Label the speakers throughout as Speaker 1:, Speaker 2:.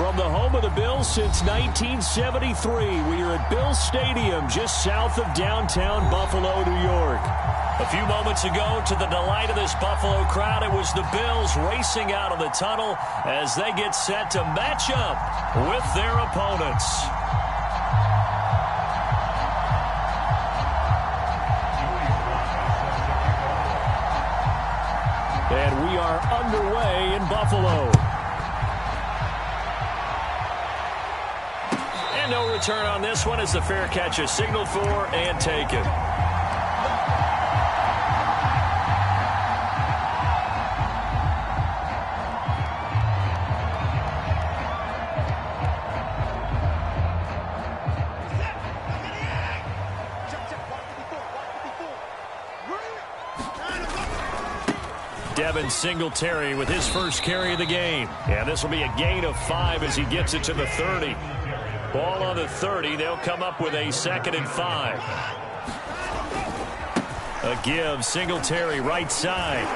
Speaker 1: From the home of the Bills since 1973, we are at Bills Stadium just south of downtown Buffalo, New York. A few moments ago, to the delight of this Buffalo crowd, it was the Bills racing out of the tunnel as they get set to match up with their opponents. And we are underway in Buffalo. And no return on this one as the fair catch is signaled for and taken. Devin Singletary with his first carry of the game. And this will be a gain of 5 as he gets it to the 30. Ball on the 30. They'll come up with a 2nd and 5. A give. Singletary right side.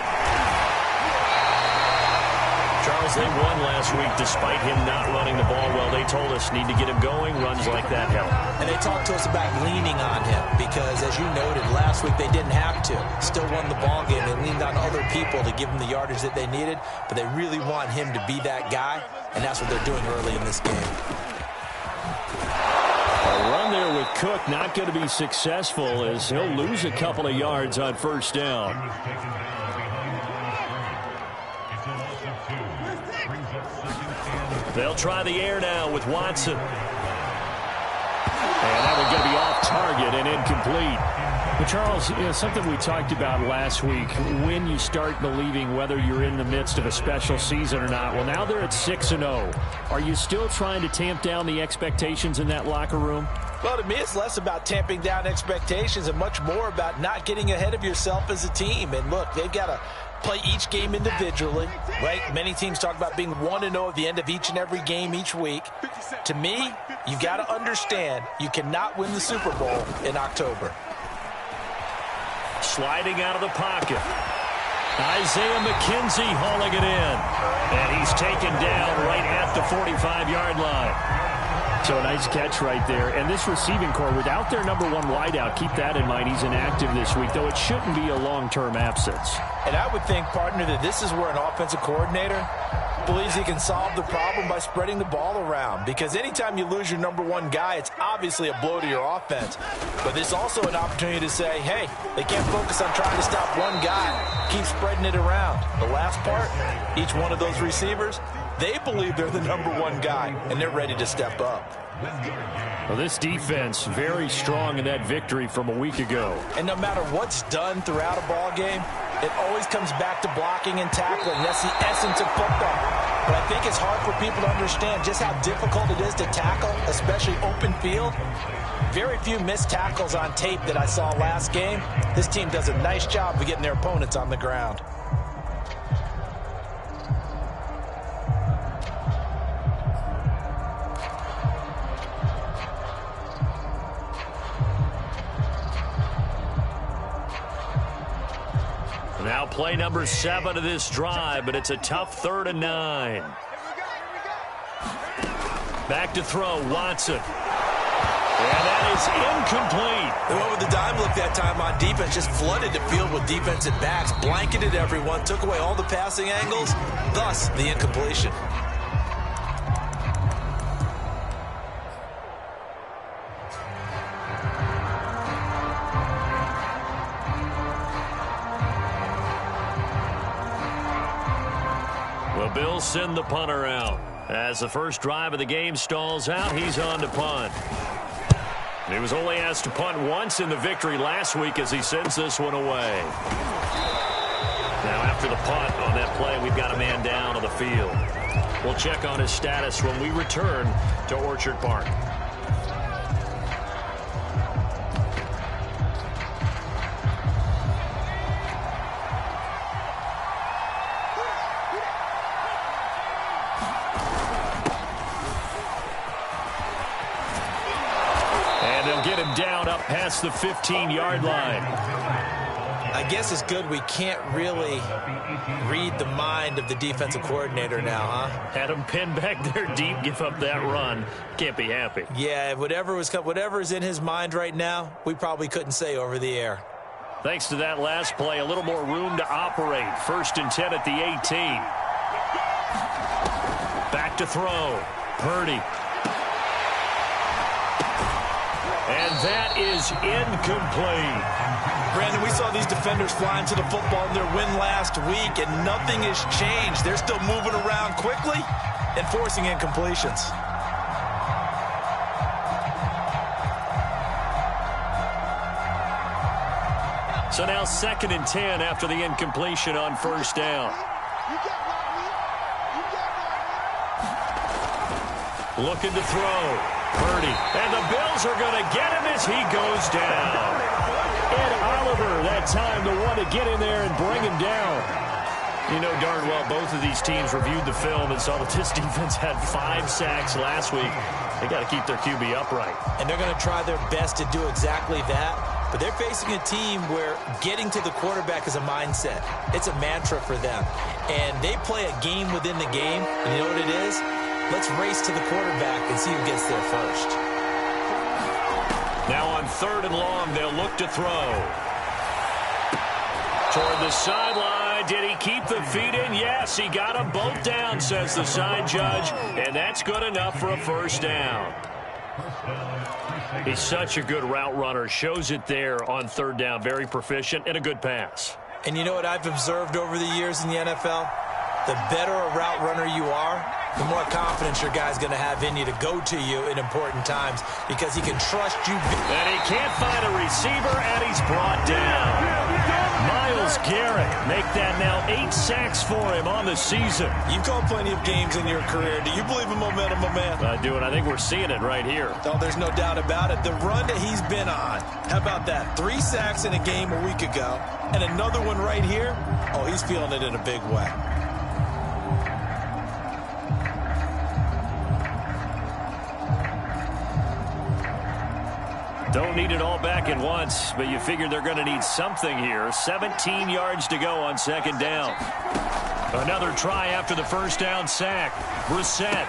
Speaker 1: Charles, they won last week despite him not running the ball well. They told us need to get him going. Runs like that help.
Speaker 2: And they talked to us about leaning on him because, as you noted, last week they didn't have to. Still won the ball game. They leaned on other people to give them the yardage that they needed, but they really want him to be that guy, and that's what they're doing early in this game.
Speaker 1: A run there with Cook not going to be successful as he'll lose a couple of yards on first down. They'll try the air now with Watson. And that one's going to be off target and incomplete.
Speaker 3: But Charles, something we talked about last week, when you start believing whether you're in the midst of a special season or not. Well, now they're at 6-0. Are you still trying to tamp down the expectations in that locker room?
Speaker 2: Well, to me, it's less about tamping down expectations and much more about not getting ahead of yourself as a team. And look, they've got to play each game individually, right? Many teams talk about being 1-0 at the end of each and every game each week. To me, you've got to understand you cannot win the Super Bowl in October.
Speaker 1: Sliding out of the pocket. Isaiah McKenzie hauling it in. And he's taken down right at the 45-yard line.
Speaker 3: So a nice catch right there. And this receiving core, without their number 1 wideout, keep that in mind. He's inactive this week, though it shouldn't be a long-term absence.
Speaker 2: And I would think, partner, that this is where an offensive coordinator believes he can solve the problem by spreading the ball around. Because anytime you lose your number 1 guy, it's obviously a blow to your offense. But there's also an opportunity to say, hey, they can't focus on trying to stop one guy. Keep spreading it around. The last part, each one of those receivers, they believe they're the number 1 guy, and they're ready to step up.
Speaker 3: Well, this defense very strong in that victory from a week ago.
Speaker 2: And no matter what's done throughout a ball game, it always comes back to blocking and tackling. That's the essence of football. But I think it's hard for people to understand just how difficult it is to tackle, especially open field. Very few missed tackles on tape that I saw last game. This team does a nice job of getting their opponents on the ground.
Speaker 1: Now play number 7 of this drive, but it's a tough 3rd and 9. Back to throw, Watson. And that is incomplete.
Speaker 2: They went with the dime look that time on defense, just flooded the field with defensive backs, blanketed everyone, took away all the passing angles, thus the incompletion.
Speaker 1: Bills send the punter out. As the first drive of the game stalls out, he's on to punt. He was only asked to punt once in the victory last week as he sends this one away. Now after the punt on that play, we've got a man down on the field. We'll check on his status when we return to Orchard Park. Get him down up past the 15-yard line.
Speaker 2: I guess it's good we can't really read the mind of the defensive coordinator now, huh?
Speaker 1: Had him pinned back there deep, give up that run. Can't be happy.
Speaker 2: Yeah, whatever is in his mind right now, we probably couldn't say over the air.
Speaker 1: Thanks to that last play, a little more room to operate. 1st and 10 at the 18. Back to throw. Purdy. And that is incomplete.
Speaker 2: Brandon, we saw these defenders flying to the football in their win last week, and nothing has changed. They're still moving around quickly and forcing incompletions.
Speaker 1: So now 2nd and 10 after the incompletion on 1st down. Looking to throw. Purdy. And the Bills are going to get him as he goes down. Ed Oliver, that time the one to get in there and bring him down. You know darn well both of these teams reviewed the film and saw that this defense had 5 sacks last week. They got to keep their QB upright.
Speaker 2: And they're going to try their best to do exactly that. But they're facing a team where getting to the quarterback is a mindset. It's a mantra for them. And they play a game within the game. And you know what it is? Let's race to the quarterback and see who gets there first.
Speaker 1: Now on 3rd and long, they'll look to throw. Toward the sideline. Did he keep the feet in? Yes, he got them both down, says the side judge. And that's good enough for a 1st down. He's such a good route runner. Shows it there on 3rd down. Very proficient and a good pass.
Speaker 2: And you know what I've observed over the years in the NFL? The better a route runner you are, the more confidence your guy's going to have in you to go to you in important times because he can trust you.
Speaker 1: And he can't find a receiver, and he's brought down. Myles Garrett make that now 8 sacks for him on the season.
Speaker 2: You've called plenty of games in your career. Do you believe in momentum, my man?
Speaker 1: I do, and I think we're seeing it right here.
Speaker 2: Oh, there's no doubt about it. The run that he's been on, how about that? 3 sacks in a game a week ago, and another one right here. Oh, he's feeling it in a big way.
Speaker 1: Don't need it all back at once, but you figure they're going to need something here. 17 yards to go on 2nd down. Another try after the 1st down sack. Brissett.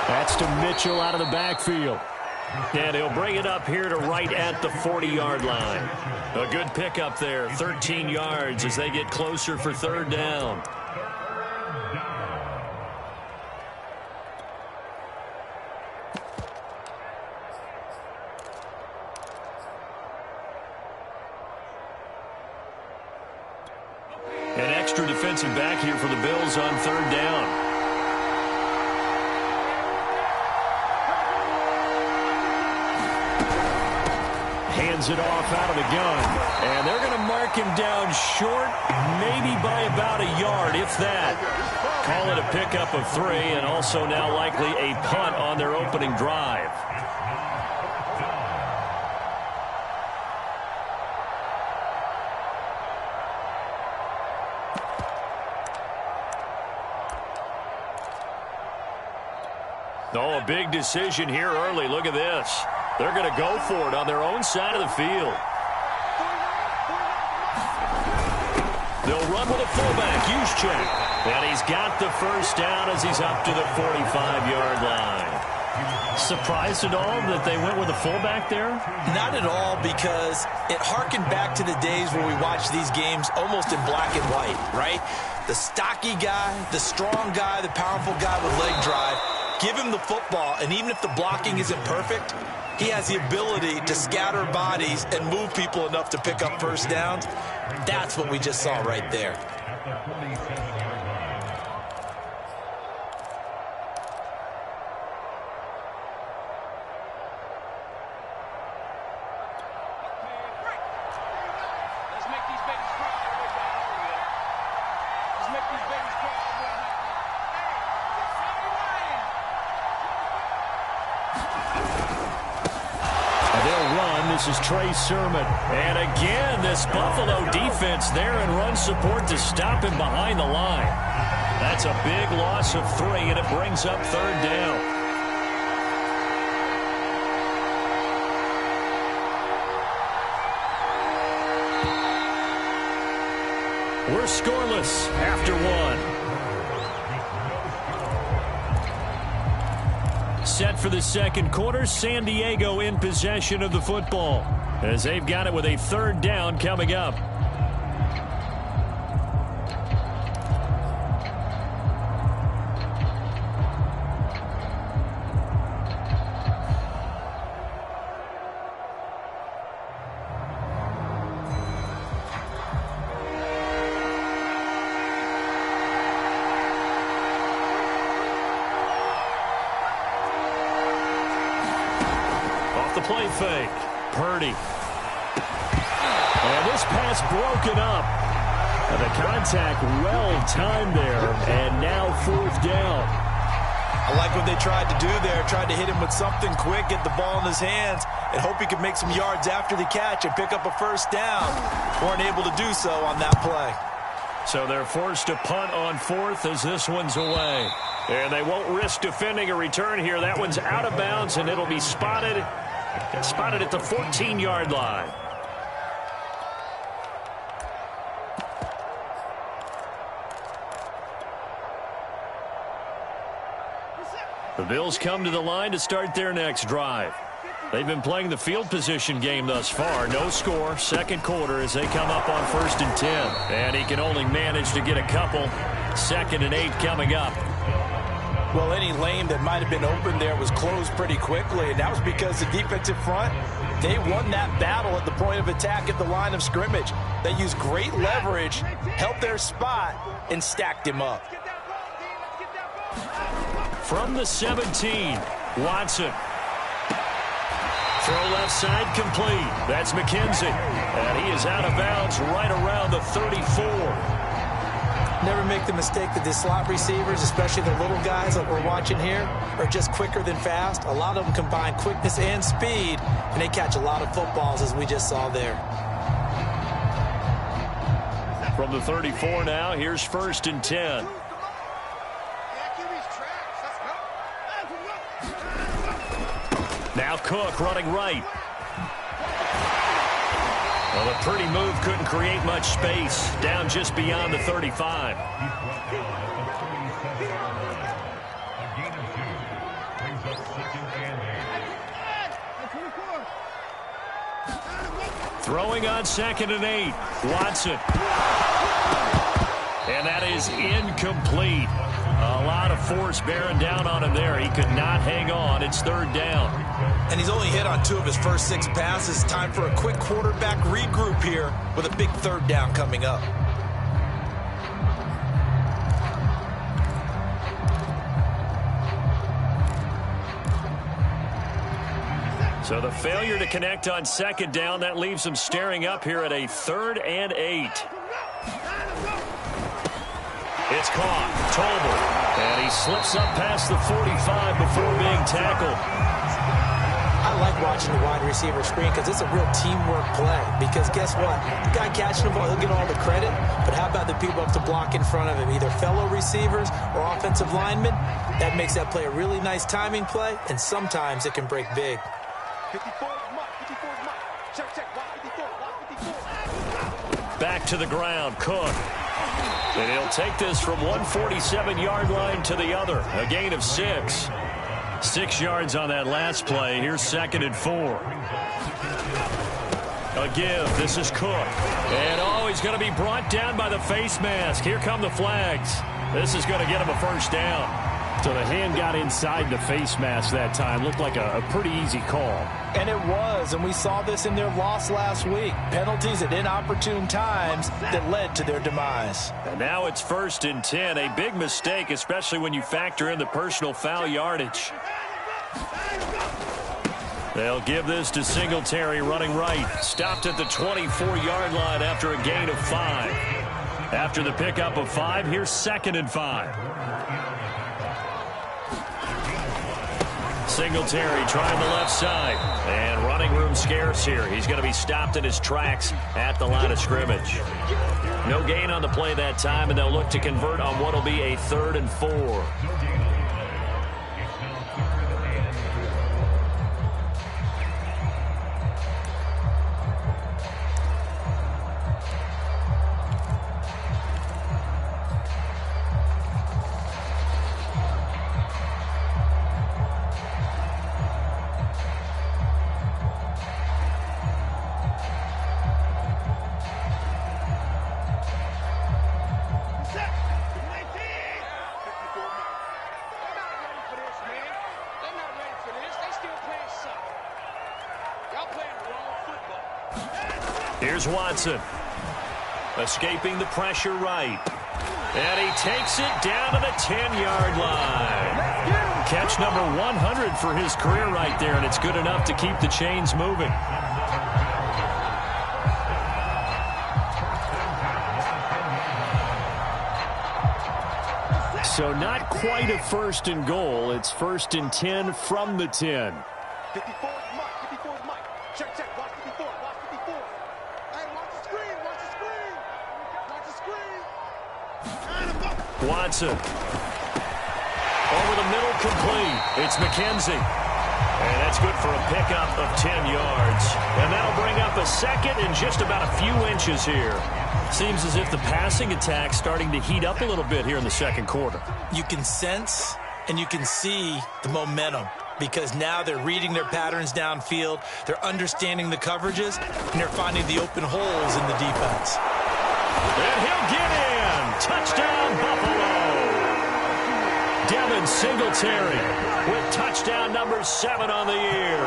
Speaker 3: That's to Mitchell out of the backfield.
Speaker 1: And he'll bring it up here to right at the 40-yard line. A good pickup there, 13 yards as they get closer for 3rd down. An extra defensive back here for the Bills on 3rd down. Hands it off out of the gun. And they're going to mark him down short, maybe by about a yard, if that. Call it a pickup of 3, and also now likely a punt on their opening drive. Oh, a big decision here early. Look at this. They're going to go for it on their own side of the field. They'll run with a fullback, Juszczyk. And he's got the 1st down as he's up to the 45-yard line. Surprised at all that they went with a fullback there?
Speaker 2: Not at all, because it harkened back to the days where we watched these games almost in black and white, right? The stocky guy, the strong guy, the powerful guy with leg drive. Give him the football, and even if the blocking isn't perfect, he has the ability to scatter bodies and move people enough to pick up 1st downs. That's what we just saw right there.
Speaker 3: This is Trey Sermon.
Speaker 1: And again, this Buffalo defense there in run support to stop him behind the line. That's a big loss of 3, and it brings up 3rd down. We're scoreless after one. Set for the second quarter, San Diego in possession of the football as they've got it with a third down coming up. Play fake. Purdy. And this pass broken up. And the contact well timed there. And now fourth down.
Speaker 2: I like what they tried to do there. Tried to hit him with something quick, get the ball in his hands, and hope he could make some yards after the catch and pick up a first down. Weren't able to do so on that play.
Speaker 1: So they're forced to punt on fourth as this one's away. And they won't risk defending a return here. That one's out of bounds, and it'll be spotted at the 14-yard line. The Bills come to the line to start their next drive. They've been playing the field position game thus far. No score, second quarter as they come up on 1st and 10. And he can only manage to get a couple. 2nd and 8 coming up.
Speaker 2: Well, any lane that might have been open there was closed pretty quickly, and that was because the defensive front, they won that battle at the point of attack at the line of scrimmage. They used great leverage, helped their spot, and stacked him up.
Speaker 1: From the 17, Watson. Throw left side complete. That's McKenzie. And he is out of bounds right around the 34.
Speaker 2: Never make the mistake that the slot receivers, especially the little guys that we're watching here, are just quicker than fast. A lot of them combine quickness and speed, and they catch a lot of footballs, as we just saw there.
Speaker 1: From the 34 now, here's 1st and 10. Now Cook running right. Well, a pretty move couldn't create much space. Down just beyond the 35. Throwing on 2nd and 8. Watson. And that is incomplete. A lot of force bearing down on him there. He could not hang on. It's 3rd down.
Speaker 2: And he's only hit on 2 of his first 6 passes. Time for a quick quarterback regroup here with a big 3rd down coming up.
Speaker 1: So the failure to connect on 2nd down, that leaves him staring up here at a 3rd and 8. It's caught. Tolbert. And he slips up past the 45 before being tackled.
Speaker 2: I like watching the wide receiver screen because it's a real teamwork play. Because guess what? The guy catching the ball, he'll get all the credit. But how about the people up to block in front of him? Either fellow receivers or offensive linemen. That makes that play a really nice timing play. And sometimes it can break big.
Speaker 4: 54 is mark. 54 is mark. Check. Block 54. Block 54.
Speaker 1: Back to the ground. Cook. And he'll take this from 147-yard line to the other. A gain of 6. 6 yards on that last play. Here's 2nd and 4. A give. This is Cook. And, he's going to be brought down by the face mask. Here come the flags. This is going to get him a first down.
Speaker 3: So the hand got inside the face mask that time. Looked like a pretty easy call.
Speaker 2: And it was, and we saw this in their loss last week. Penalties at inopportune times that led to their demise.
Speaker 1: And now it's 1st and 10. A big mistake, especially when you factor in the personal foul yardage. They'll give this to Singletary running right. Stopped at the 24-yard line after a gain of 5. After the pickup of 5, here's 2nd and 5. Singletary trying the left side. And running room scarce here. He's going to be stopped in his tracks at the line of scrimmage. No gain on the play that time, and they'll look to convert on what will be a 3rd and 4. Here's Watson. Escaping the pressure right. And he takes it down to the 10-yard line. Catch number 100 for his career right there, and it's good enough to keep the chains moving.
Speaker 3: So not quite a 1st and goal. It's 1st and 10 from the 10.
Speaker 4: 54 is Mike. 54 is Mike. Check, check. Watch 54. Watch 54. Hey, watch the screen. Watch the screen. Watch the screen.
Speaker 1: Watson. Over the middle, complete. It's McKenzie. And that's good for a pickup of 10 yards. And that'll bring up a second and just about a few inches here. Seems as if the passing attack's starting to heat up a little bit here in the second quarter.
Speaker 2: You can sense and you can see the momentum because now they're reading their patterns downfield, they're understanding the coverages, and they're finding the open holes in the defense.
Speaker 1: And he'll get in. Touchdown, Buffalo. Devin Singletary with touchdown number 7 on the year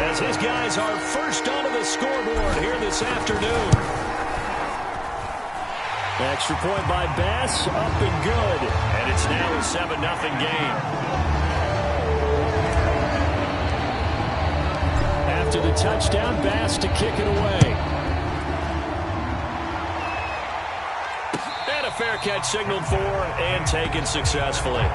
Speaker 1: as his guys are first onto the scoreboard here this afternoon.
Speaker 3: Extra point by Bass, up and good.
Speaker 1: And it's now a 7-0 game.
Speaker 3: After the touchdown, Bass to kick it away.
Speaker 1: And a fair catch signaled for and taken successfully.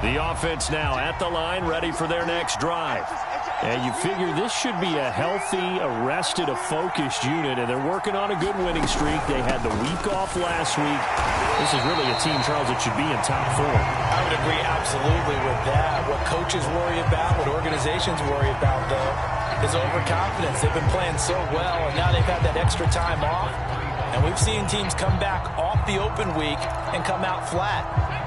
Speaker 1: The offense now at the line, ready for their next drive.
Speaker 3: And you figure this should be a healthy, arrested, a focused unit, and they're working on a good winning streak. They had the week off last week. This is really a team, Charles, that should be in top 4.
Speaker 2: I would agree absolutely with that. What coaches worry about, what organizations worry about, though, is overconfidence. They've been playing so well, and now they've had that extra time off. And we've seen teams come back off the open week and come out flat.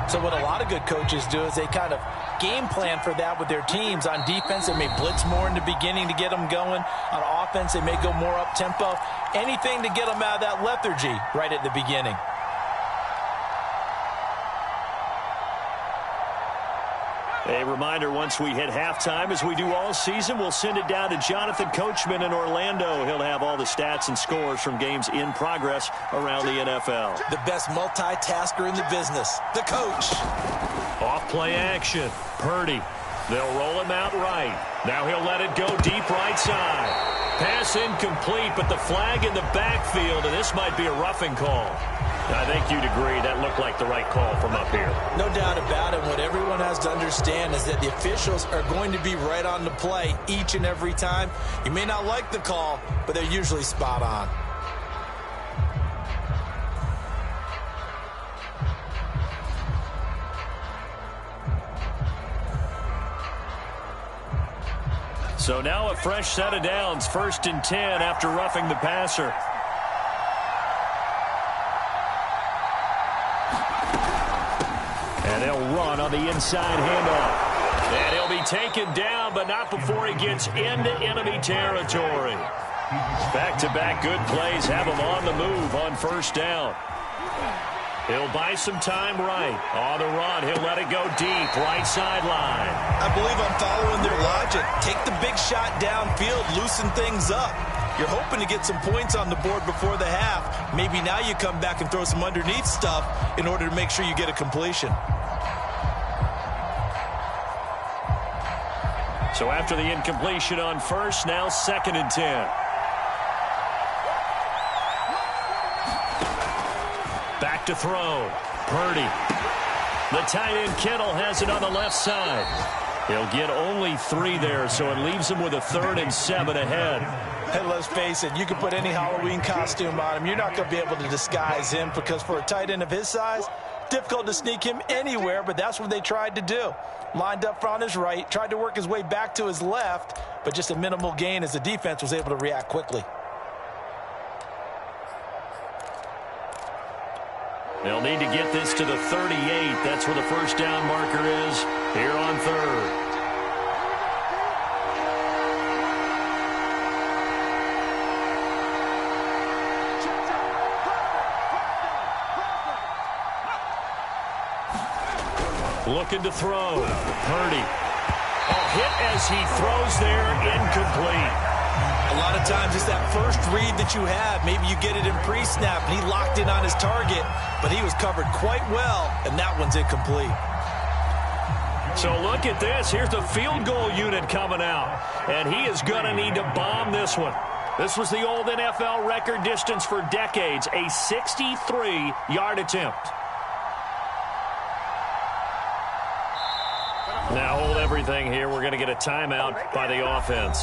Speaker 2: So what a lot of good coaches do is they kind of game plan for that with their teams. On defense, they may blitz more in the beginning to get them going. On offense, they may go more up-tempo. Anything to get them out of that lethargy right at the beginning.
Speaker 1: A reminder, once we hit halftime, as we do all season, we'll send it down to Jonathan Coachman in Orlando. He'll have all the stats and scores from games in progress around the NFL.
Speaker 2: The best multitasker in the business, the coach.
Speaker 1: Off play action. Purdy. They'll roll him out right. Now he'll let it go deep right side. Pass incomplete, but the flag in the backfield, and this might be a roughing call. I think you'd agree that looked like the right call from up here.
Speaker 2: No doubt about it. What everyone has to understand is that the officials are going to be right on the play each and every time. You may not like the call, but they're usually spot on.
Speaker 1: So now a fresh set of downs, 1st and 10 after roughing the passer. And they'll run on the inside handoff. And he'll be taken down, but not before he gets into enemy territory. Back-to-back good plays have him on the move on 1st down. He'll buy some time right. On the run, he'll let it go deep, right sideline.
Speaker 2: I believe I'm following their logic. Take the big shot downfield, loosen things up. You're hoping to get some points on the board before the half. Maybe now you come back and throw some underneath stuff in order to make sure you get a completion.
Speaker 1: So after the incompletion on 1st, now 2nd and 10. Back to throw. Purdy. The tight end Kittle has it on the left side. He'll get only 3 there, so it leaves him with a 3rd and 7 ahead.
Speaker 2: Hey, let's face it, you can put any Halloween costume on him. You're not going to be able to disguise him because for a tight end of his size, difficult to sneak him anywhere, but that's what they tried to do. Lined up on his right, tried to work his way back to his left, but just a minimal gain as the defense was able to react quickly.
Speaker 1: They'll need to get this to the 38. That's where the 1st down marker is here on 3rd. Looking to throw. Purdy. Oh, hit as he throws there, incomplete.
Speaker 2: A lot of times it's that first read that you have. Maybe you get it in pre-snap, and he locked in on his target, but he was covered quite well, and that one's incomplete.
Speaker 1: So look at this. Here's the field goal unit coming out, and he is going to need to bomb this one. This was the old NFL record distance for decades, a 63-yard attempt. Now hold everything here. We're going to get a timeout by the offense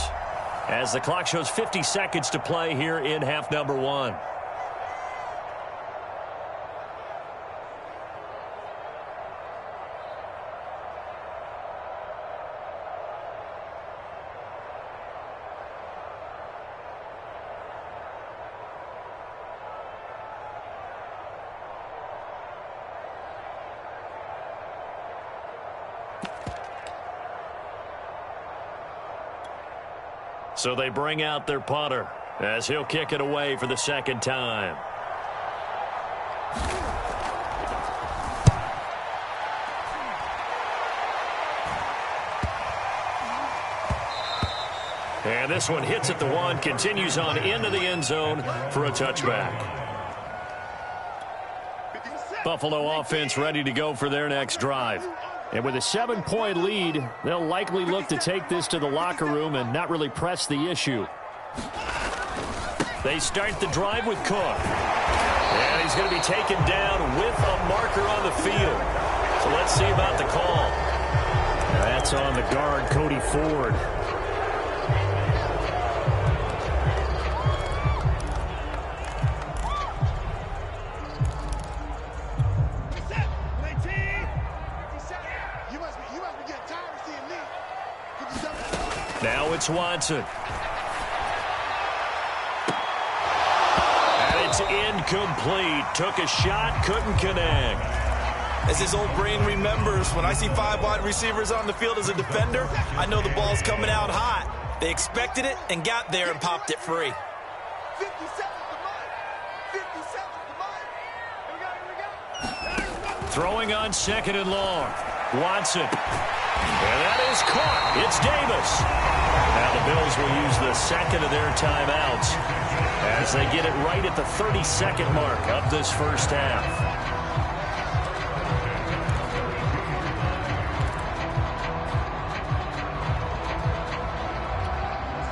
Speaker 1: as the clock shows 50 seconds to play here in half number 1. So they bring out their punter as he'll kick it away for the second time. And this one hits at the 1, continues on into the end zone for a touchback. Buffalo offense ready to go for their next drive.
Speaker 3: And with a 7-point lead, they'll likely look to take this to the locker room and not really press the issue.
Speaker 1: They start the drive with Cook. And he's going to be taken down with a marker on the field. So let's see about the call.
Speaker 3: That's on the guard, Cody Ford.
Speaker 1: Now it's Watson. And it's incomplete. Took a shot, couldn't connect.
Speaker 2: As his old brain remembers, when I see 5 wide receivers on the field as a defender, I know the ball's coming out hot. They expected it and got there and popped it free.
Speaker 4: 50 seconds to mine. 50 seconds to mine. Here we go.
Speaker 1: Throwing on 2nd and long. Watson. And that is caught. It's Davis. Now the Bills will use the second of their timeouts as they get it right at the 30-second mark of this first half.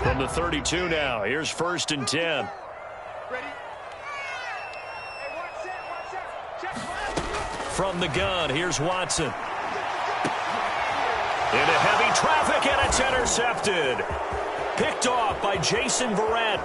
Speaker 1: From the 32 now, here's 1st and 10.
Speaker 4: Ready? Hey, watch out. Check.
Speaker 1: From the gun, here's Watson. Into heavy traffic, and it's intercepted. Picked off by Jason Verrett.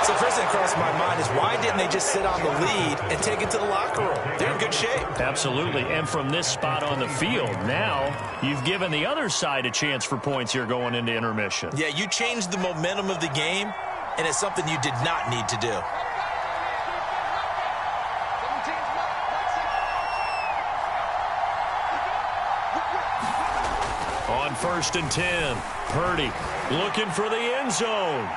Speaker 2: So first thing that crossed my mind is why didn't they just sit on the lead and take it to the locker room? They're in good shape.
Speaker 1: Absolutely, and from this spot on the field, now you've given the other side a chance for points here going into intermission.
Speaker 2: Yeah, you changed the momentum of the game, and it's something you did not need to do.
Speaker 1: On 1st and 10, Purdy looking for the end zone.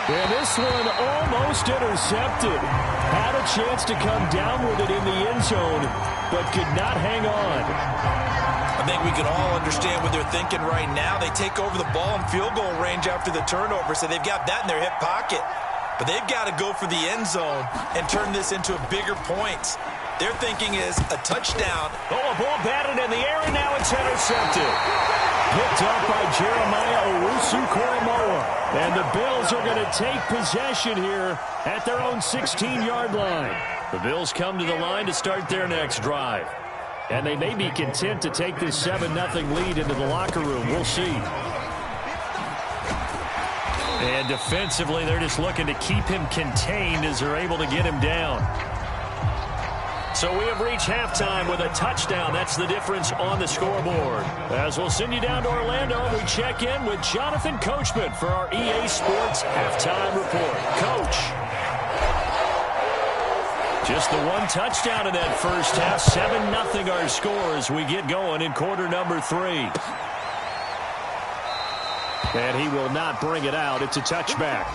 Speaker 3: And this one almost intercepted. Had a chance to come down with it in the end zone, but could not hang on.
Speaker 2: I think we can all understand what they're thinking right now. They take over the ball in field goal range after the turnover, so they've got that in their hip pocket. But they've got to go for the end zone and turn this into bigger points. Their thinking is a touchdown.
Speaker 1: Oh, a ball batted in the air, and now it's intercepted.
Speaker 3: Picked up by Jeremiah Owusu-Koramoah. And the Bills are going to take possession here at their own 16-yard line.
Speaker 1: The Bills come to the line to start their next drive.
Speaker 3: And they may be content to take this 7-0 lead into the locker room. We'll see.
Speaker 1: And defensively, they're just looking to keep him contained as they're able to get him down. So we have reached halftime with a touchdown. That's the difference on the scoreboard. As we'll send you down to Orlando, we check in with Jonathan Coachman for our EA Sports Halftime Report. Coach. Just the one touchdown in that first half. 7-0 our score as we get going in quarter number 3.
Speaker 3: And he will not bring it out. It's a touchback.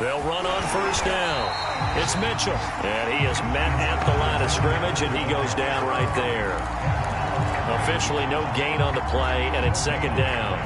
Speaker 1: They'll run on first down. It's Mitchell. And he is met at the line of scrimmage, and he goes down right there. Officially no gain on the play, and it's second down.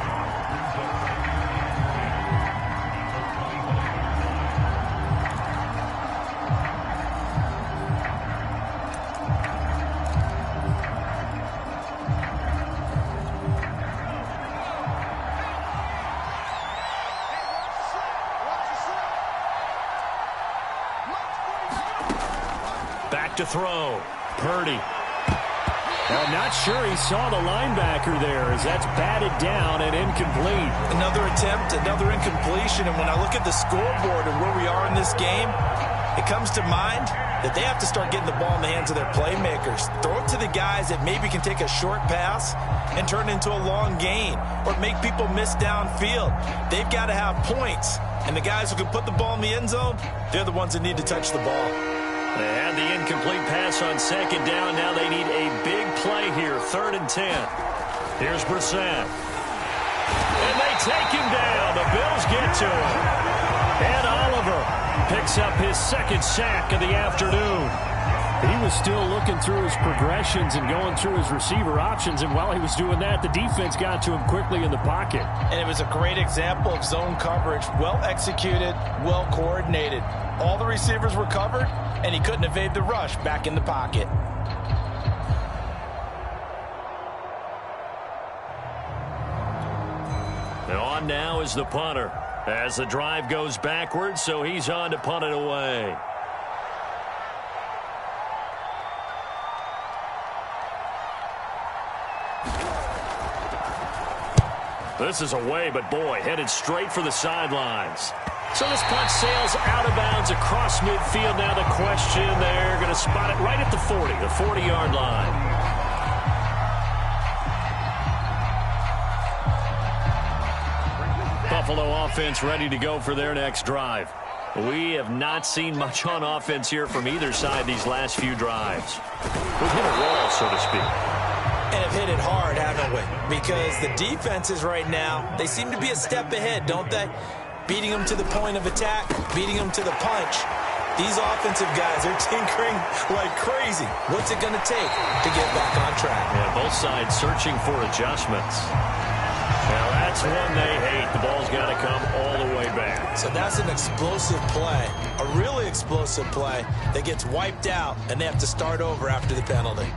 Speaker 1: To throw. Purdy.
Speaker 3: I'm not sure he saw the linebacker there as that's batted down and incomplete.
Speaker 2: Another attempt, another incompletion, and when I look at the scoreboard and where we are in this game, it comes to mind that they have to start getting the ball in the hands of their playmakers. Throw it to the guys that maybe can take a short pass and turn it into a long gain or make people miss downfield. They've got to have points, and the guys who can put the ball in the end zone, they're the ones that need to touch the ball.
Speaker 1: They had the incomplete pass on second down. Now they need a big play here, 3rd and 10. Here's Brissett. And they take him down. The Bills get to him. And Oliver picks up his second sack of the afternoon.
Speaker 3: He was still looking through his progressions and going through his receiver options, and while he was doing that, the defense got to him quickly in the pocket.
Speaker 2: And it was a great example of zone coverage, well executed, well coordinated. All the receivers were covered, and he couldn't evade the rush back in the pocket.
Speaker 1: And on now is the punter as the drive goes backwards, so he's on to punt it away. This is away, but boy, headed straight for the sidelines. So this punt sails out of bounds across midfield. Now the question, they're going to spot it right at the 40, the 40-yard line. Buffalo offense ready to go for their next drive. We have not seen much on offense here from either side these last few drives. We've hit a wall, so to speak.
Speaker 2: And have hit it hard, haven't we? Because the defenses right now, they seem to be a step ahead, don't they? Beating them to the point of attack, beating them to the punch. These offensive guys are tinkering like crazy. What's it going to take to get back on track?
Speaker 1: Yeah, both sides searching for adjustments. Now that's one they hate. The ball's got to come all the way back.
Speaker 2: So that's an explosive play, a really explosive play that gets wiped out, and they have to start over after the penalty.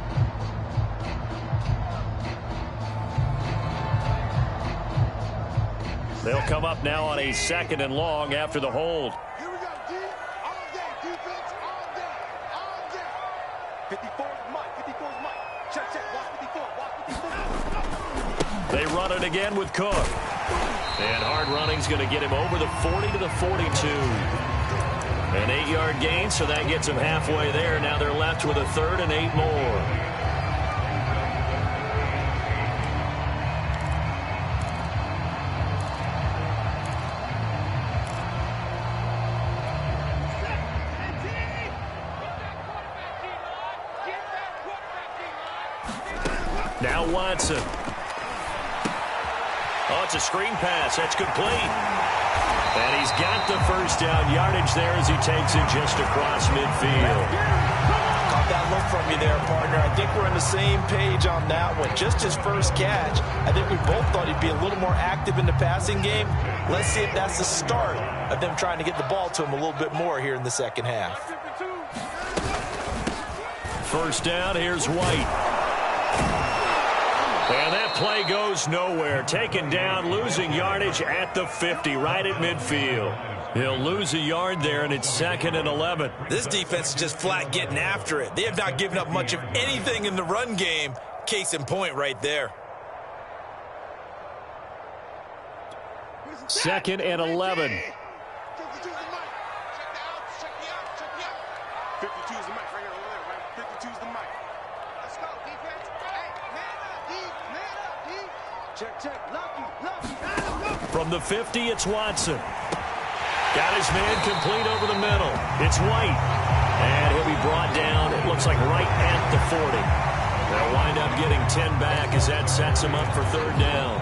Speaker 1: They'll come up now on a 2nd and long after the hold.
Speaker 4: Here we go, D. All day, defense, all day, all day. 54 is Mike, 54 is Mike. Check, check, watch 54, watch 54.
Speaker 1: They run it again with Cook. And hard running's going to get him over the 40 to the 42. An 8-yard gain, so that gets him halfway there. Now they're left with a 3rd and 8 more. Now Watson. Oh, it's a screen pass. That's complete. And he's got the first down yardage there as he takes it just across midfield.
Speaker 2: Caught that look from you there, partner. I think we're on the same page on that one. Just his first catch. I think we both thought he'd be a little more active in the passing game. Let's see if that's the start of them trying to get the ball to him a little bit more here in the second half.
Speaker 1: First down, here's White. And that play goes nowhere. Taken down, losing yardage at the 50, right at midfield. He'll lose a yard there, and it's 2nd and 11.
Speaker 2: This defense is just flat getting after it. They have not given up much of anything in the run game. Case in point right there.
Speaker 3: 2nd and 11.
Speaker 4: 52 is Mike. Check the out, check the out, check the out. 52 is the Mike right here over there, right? 52 is the Mike. Let's go, defense. Hey, man up, D. Man up, D. Check, check. Lucky, lucky.
Speaker 1: From the 50, it's Watson. Got his man complete over the middle. It's White. And he'll be brought down, it looks like right at the 40. They'll wind up getting 10 back as that sets him up for 3rd down.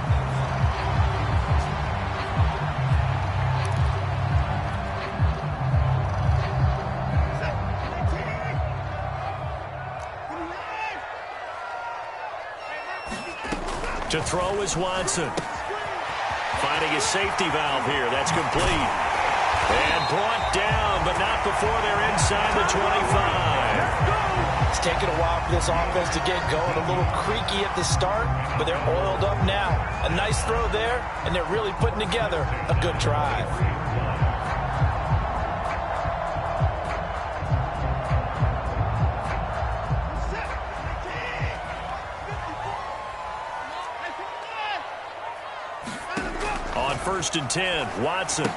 Speaker 1: To throw is Watson. Finding a safety valve here. That's complete. And brought down, but not before they're inside the 25.
Speaker 2: It's taken a while for this offense to get going. A little creaky at the start, but they're oiled up now. A nice throw there, and they're really putting together a good drive.
Speaker 1: On 1st and 10, Watson.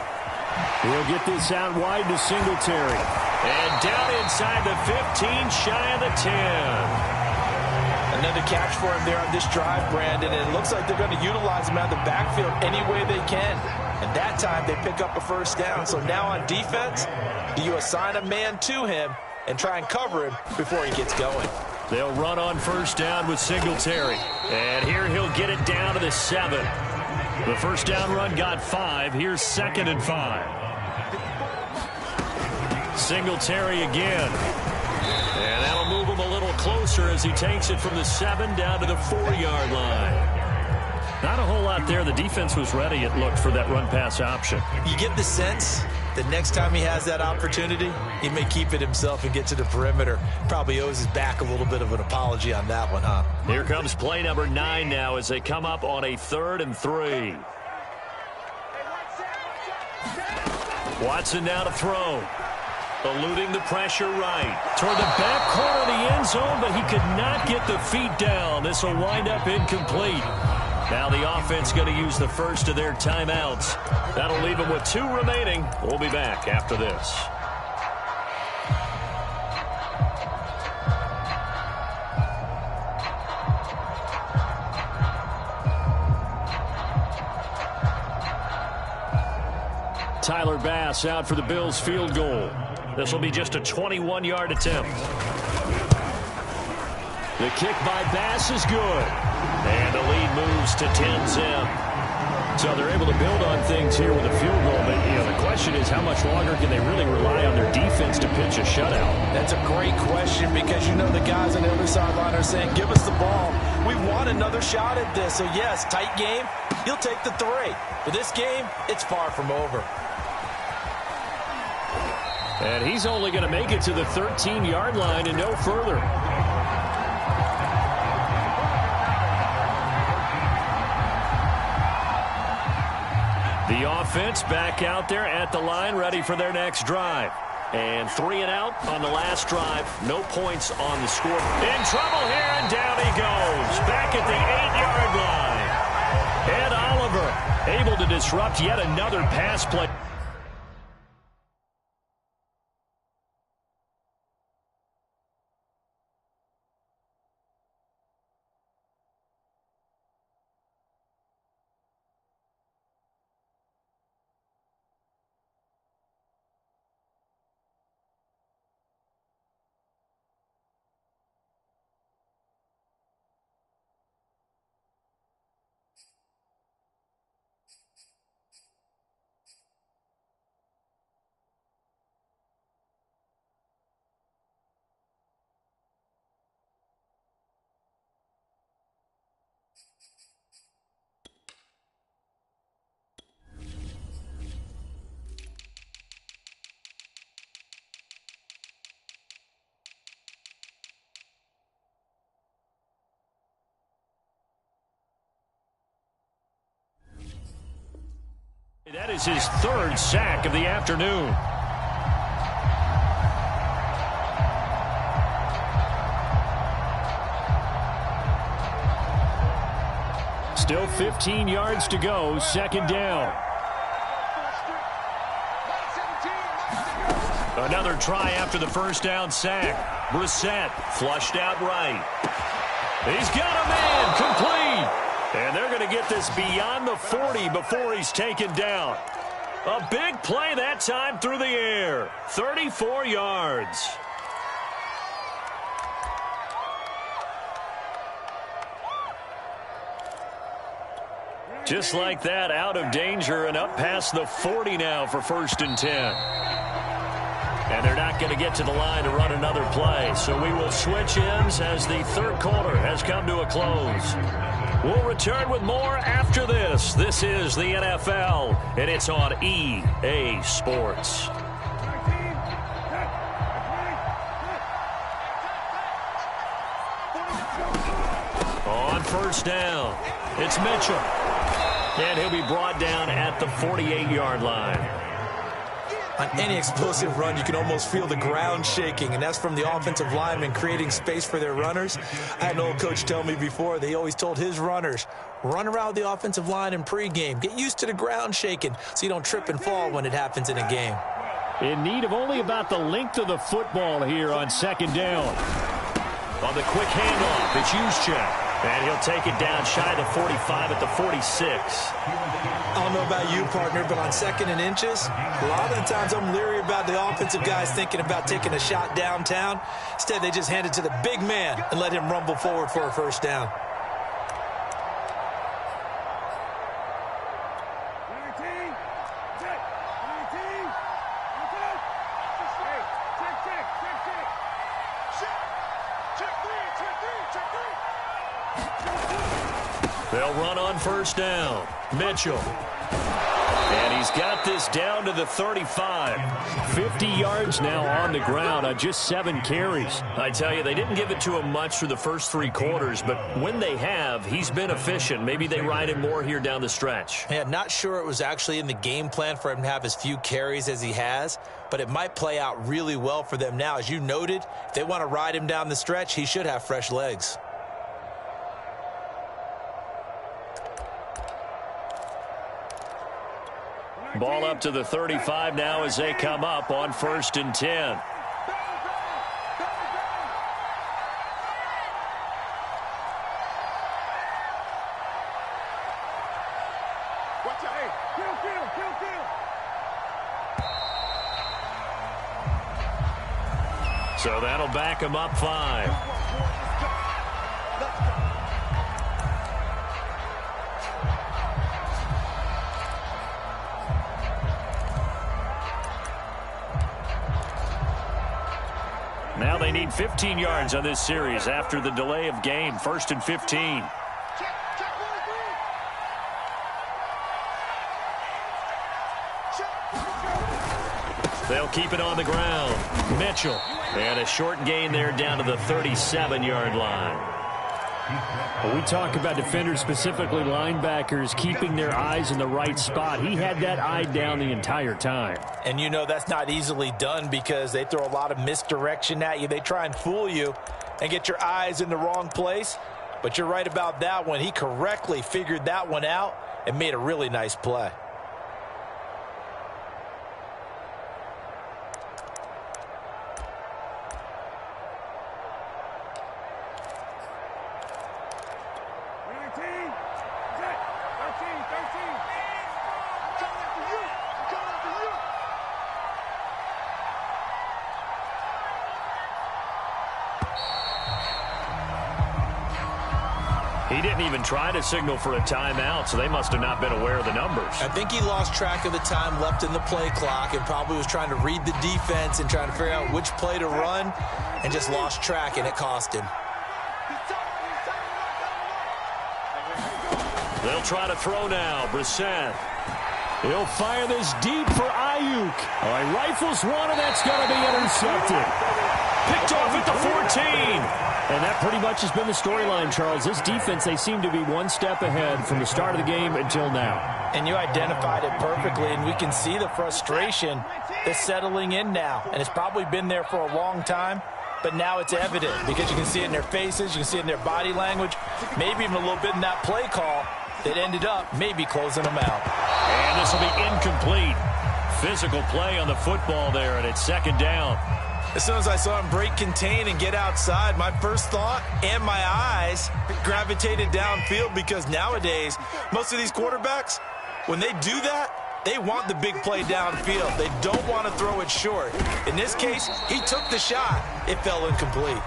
Speaker 3: He'll get this out wide to Singletary.
Speaker 1: And down inside the 15, shy of the 10.
Speaker 2: Another catch for him there on this drive, Brandon, and it looks like they're going to utilize him out of the backfield any way they can. And that time they pick up a first down. So now on defense, do you assign a man to him and try and cover him before he gets going?
Speaker 1: They'll run on 1st down with Singletary. And here he'll get it down to the 7. The first down run got 5. Here's 2nd and 5. Singletary again. And that'll move him a little closer as he takes it from the 7 down to the 4-yard line. Not a whole lot there. The defense was ready, it looked, for that run-pass option.
Speaker 2: You get the sense that next time he has that opportunity, he may keep it himself and get to the perimeter. Probably owes his back a little bit of an apology on that one, huh?
Speaker 1: Here comes play number 9 now as they come up on a 3rd and 3. Watson now to throw. Eluding the pressure right. Toward the back corner of the end zone, but he could not get the feet down. This will wind up incomplete. Now the offense going to use the first of their timeouts. That'll leave them with 2 remaining. We'll be back after this. Tyler Bass out for the Bills field goal. This will be just a 21-yard attempt. The kick by Bass is good. And the lead moves to 10-zip. So they're able to build on things here with a field goal. But, the question is how much longer can they really rely on their defense to pitch a shutout?
Speaker 2: That's a great question because the guys on the other sideline are saying, give us the ball. We want another shot at this. So, yes, tight game. He'll take the 3. But this game, it's far from over.
Speaker 3: And he's only going to make it to the 13-yard line and no further. The offense back out there at the line, ready for their next drive. And 3 and out on the last drive. No points on the score. In trouble here, and down he goes. Back at the 8-yard line. Ed Oliver able to disrupt yet another pass play. That is his 3rd sack of the afternoon. Still 15 yards to go, 2nd down. Another try after the first down sack. Brissett flushed out right. He's got a man, complete. And they're going to get this beyond the 40 before he's taken down. A big play that time through the air. 34 yards. Just like that, out of danger and up past the 40 now for 1st and 10.
Speaker 1: And they're not going to get to the line to run another play. So we will switch ends as the third quarter has come to a close. We'll return with more after this. This is the NFL, and it's on EA Sports. On first down, it's Mitchell. And he'll be brought down at the 48-yard line.
Speaker 2: On any explosive run, you can almost feel the ground shaking, and that's from the offensive linemen creating space for their runners. I had an old coach tell me before, they always told his runners, run around the offensive line in pregame. Get used to the ground shaking so you don't trip and fall when it happens in a game.
Speaker 3: In need of only about the length of the football here on second down.
Speaker 1: On the quick handoff, it's Juszczyk. And he'll take it down shy of the 45 at the 46.
Speaker 2: I don't know about you, partner, but on second and inches, a lot of the times I'm leery about the offensive guys thinking about taking a shot downtown. Instead, they just hand it to the big man and let him rumble forward for a first down.
Speaker 1: They'll run on first down. Mitchell. And he's got this down to the 35.
Speaker 3: 50 yards now on the ground on just 7 carries.
Speaker 1: I tell you, they didn't give it to him much through the first 3 quarters, but when they have, he's been efficient. Maybe they ride him more here down the stretch.
Speaker 2: Yeah, not sure it was actually in the game plan for him to have as few carries as he has, but it might play out really well for them now. As you noted, if they want to ride him down the stretch, he should have fresh legs.
Speaker 1: Ball up to the 35 now as they come up on first and 10. So that'll back him up 5. Now they need 15 yards on this series after the delay of game. First and 15. They'll keep it on the ground. Mitchell. And a short gain there down to the 37-yard line.
Speaker 3: When we talk about defenders, specifically linebackers, keeping their eyes in the right spot, he had that eye down the entire time.
Speaker 2: And you know that's not easily done because they throw a lot of misdirection at you. They try and fool you and get your eyes in the wrong place. But you're right about that one. He correctly figured that one out and made a really nice play.
Speaker 1: He didn't even try to signal for a timeout, so they must have not been aware of the numbers.
Speaker 2: I think he lost track of the time left in the play clock and probably was trying to read the defense and trying to figure out which play to run and just lost track, and it cost him.
Speaker 1: They'll try to throw now. Brissett.
Speaker 3: He'll fire this deep for Ayuk. Oh, he rifles one, and that's going to be intercepted.
Speaker 1: Picked off at the 14.
Speaker 3: And that pretty much has been the storyline, Charles. This defense, they seem to be one step ahead from the start of the game until now.
Speaker 2: And you identified it perfectly, and we can see the frustration that's settling in now. And it's probably been there for a long time, but now it's evident because you can see it in their faces, you can see it in their body language, maybe even a little bit in that play call that ended up maybe closing them out.
Speaker 1: And this will be incomplete. Physical play on the football there, and it's second down.
Speaker 2: As soon as I saw him break contain and get outside, my first thought and my eyes gravitated downfield because nowadays, most of these quarterbacks, when they do that, they want the big play downfield. They don't want to throw it short. In this case, he took the shot. It fell incomplete.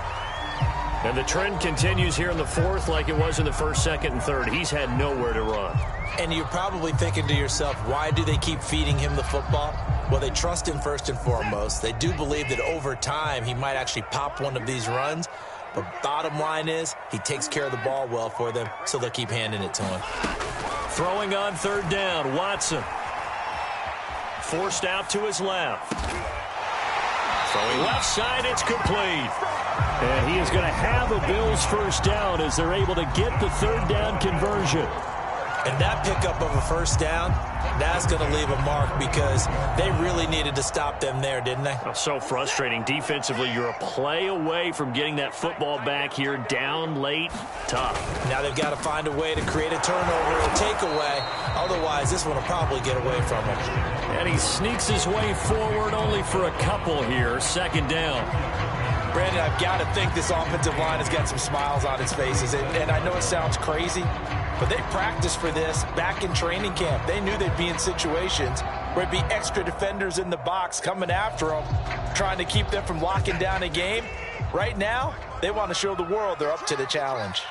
Speaker 1: And the trend continues here in the fourth like it was in the first, second, and third. He's had nowhere to run.
Speaker 2: And you're probably thinking to yourself, why do they keep feeding him the football? Well, they trust him first and foremost. They do believe that over time he might actually pop one of these runs. But bottom line is he takes care of the ball well for them, so they'll keep handing it to him.
Speaker 1: Throwing on third down, Watson. Forced out to his left. Throwing left side, it's complete.
Speaker 3: And he is going to have a Bills first down as they're able to get the third down conversion.
Speaker 2: And that pickup of a first down, that's going to leave a mark because they really needed to stop them there, didn't they?
Speaker 1: So frustrating. Defensively, you're a play away from getting that football back here, down late, tough.
Speaker 2: Now they've got to find a way to create a turnover or takeaway. Otherwise, this one will probably get away from him.
Speaker 3: And he sneaks his way forward only for a couple here. Second down.
Speaker 2: Brandon, I've got to think this offensive line has got some smiles on its faces. And I know it sounds crazy, but they practiced for this back in training camp. They knew they'd be in situations where it'd be extra defenders in the box coming after them, trying to keep them from locking down a game. Right now, they want to show the world they're up to the challenge.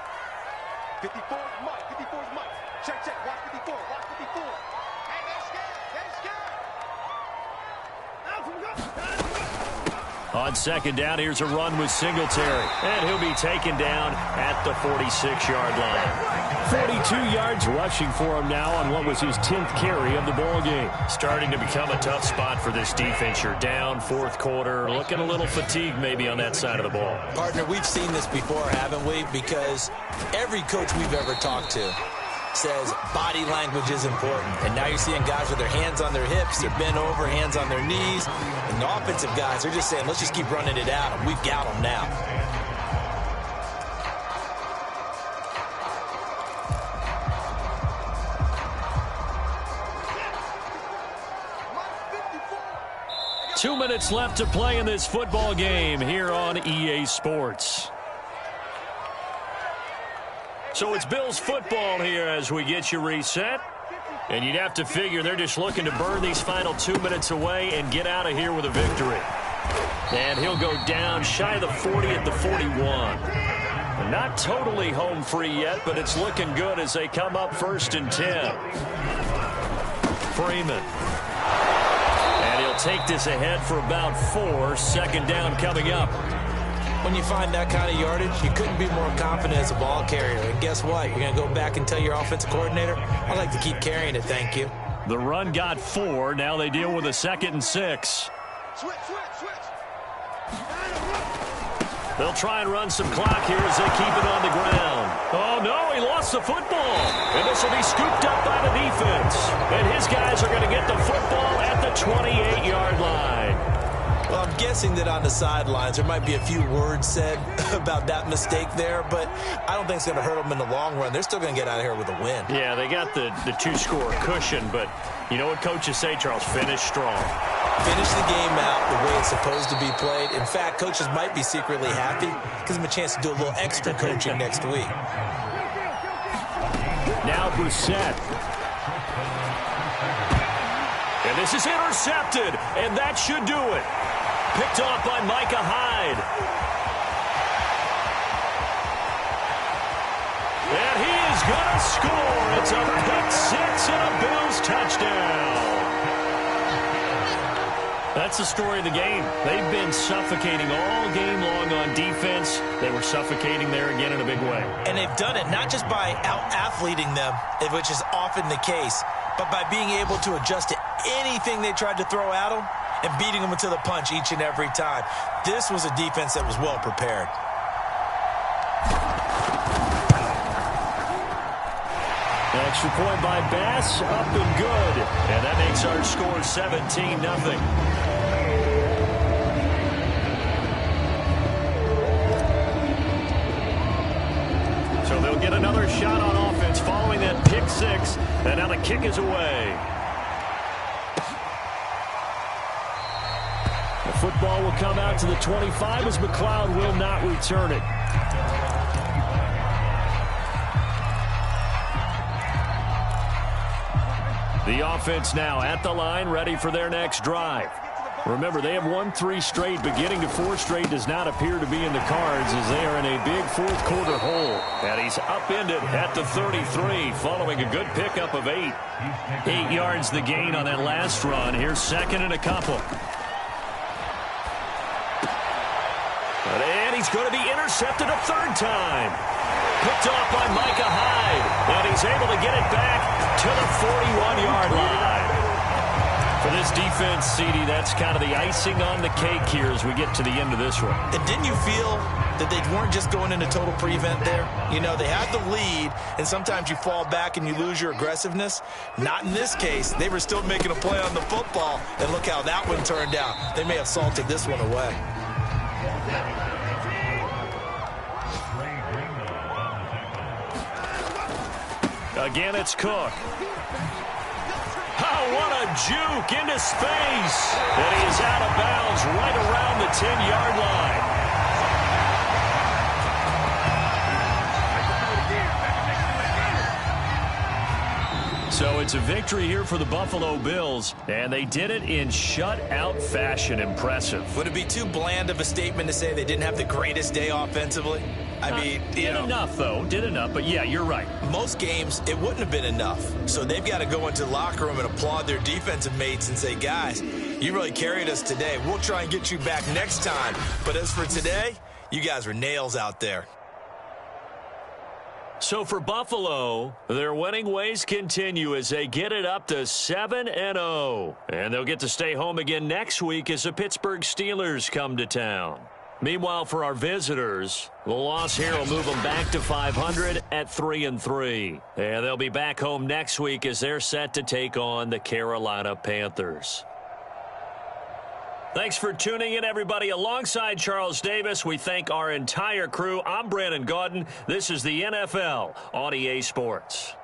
Speaker 4: 54 is Mike. 54 is Mike. Check, check. Watch 54. Watch 54. Hey, they're scared. They're scared.
Speaker 1: On second down, here's a run with Singletary. And he'll be taken down at the 46-yard line.
Speaker 3: 42 yards rushing for him now on what was his 10th carry of the ball game.
Speaker 1: Starting to become a tough spot for this defense. You're down fourth quarter, looking a little fatigued maybe on that side of the ball.
Speaker 2: Partner, we've seen this before, haven't we? Because every coach we've ever talked to says body language is important. And now you're seeing guys with their hands on their hips, they're bent over, hands on their knees. And the offensive guys, they're just saying, let's just keep running it out, and we've got them now.
Speaker 1: – 2 minutes left to play in this football game here on EA Sports. So it's Bills football here as we get you reset. And you'd have to figure they're just looking to burn these final 2 minutes away and get out of here with a victory. And he'll go down shy of the 40 at the 41. Not totally home free yet, but it's looking good as they come up 1st and 10. Freeman. And he'll take this ahead for about 4. Second down coming up.
Speaker 2: When you find that kind of yardage, you couldn't be more confident as a ball carrier. And guess what? You're going to go back and tell your offensive coordinator, I'd like to keep carrying it, thank you.
Speaker 1: The run got 4. Now they deal with a 2nd and 6.
Speaker 4: Switch.
Speaker 1: They'll try and run some clock here as they keep it on the ground. Oh, no, he lost the football. And this will be scooped up by the defense. And his guys are going to get the football at the 28-yard line.
Speaker 2: Well, I'm guessing that on the sidelines there might be a few words said about that mistake there, but I don't think it's going to hurt them in the long run. They're still going to get out of here with a win.
Speaker 1: Yeah, they got the 2-score cushion, but you know what coaches say, Charles? Finish strong.
Speaker 2: Finish the game out the way it's supposed to be played. In fact, coaches might be secretly happy. Gives them a chance to do a little extra coaching next week.
Speaker 3: Now Brissett.
Speaker 1: And this is intercepted, and that should do it. Picked off by Micah Hyde. And he is going to score. It's a pick 6 and a Bills touchdown. That's the story of the game. They've been suffocating all game long on defense. They were suffocating there again in a big way.
Speaker 2: And they've done it not just by out-athleting them, which is often the case, but by being able to adjust to anything they tried to throw at them and beating them to the punch each and every time. This was a defense that was well prepared.
Speaker 3: Extra point by Bass, up and good.
Speaker 1: And that makes our score 17-0. So they'll get another shot on offense following that pick 6. And now the kick is away.
Speaker 3: The football will come out to the 25 as McLeod will not return it. The offense now at the line, ready for their next drive. Remember, they have won 3 straight, but getting to 4 straight does not appear to be in the cards as they are in a big fourth-quarter hole. And he's upended at the 33 following a good pickup of 8. 8 yards the gain on that last run. Here's second and a couple. And he's going to be intercepted a third time. Picked off by Micah Hyde. And he's able to get it back to the 41-yard line. For this defense, CD, that's kind of the icing on the cake here as we get to the end of this one.
Speaker 2: And didn't you feel that they weren't just going into total prevent there? You know, they had the lead, and sometimes you fall back and you lose your aggressiveness. Not in this case. They were still making a play on the football, and look how that one turned out. They may have salted this one away.
Speaker 1: Again, it's Cook. Oh, what a juke into space. And he is out of bounds right around the 10-yard line. So it's a victory here for the Buffalo Bills, and they did it in shutout fashion. Impressive.
Speaker 2: Would it be too bland of a statement to say they didn't have the greatest day offensively? I mean,
Speaker 1: did enough, though. Did enough, but yeah, you're right.
Speaker 2: Most games, it wouldn't have been enough. So they've got to go into the locker room and applaud their defensive mates and say, guys, you really carried us today. We'll try and get you back next time. But as for today, you guys were nails out there.
Speaker 1: So for Buffalo, their winning ways continue as they get it up to 7-0. And they'll get to stay home again next week as the Pittsburgh Steelers come to town. Meanwhile, for our visitors, the loss here will move them back to 500 at 3-3. And they'll be back home next week as they're set to take on the Carolina Panthers. Thanks for tuning in, everybody. Alongside Charles Davis, we thank our entire crew. I'm Brandon Gaudin. This is the NFL on EA Sports.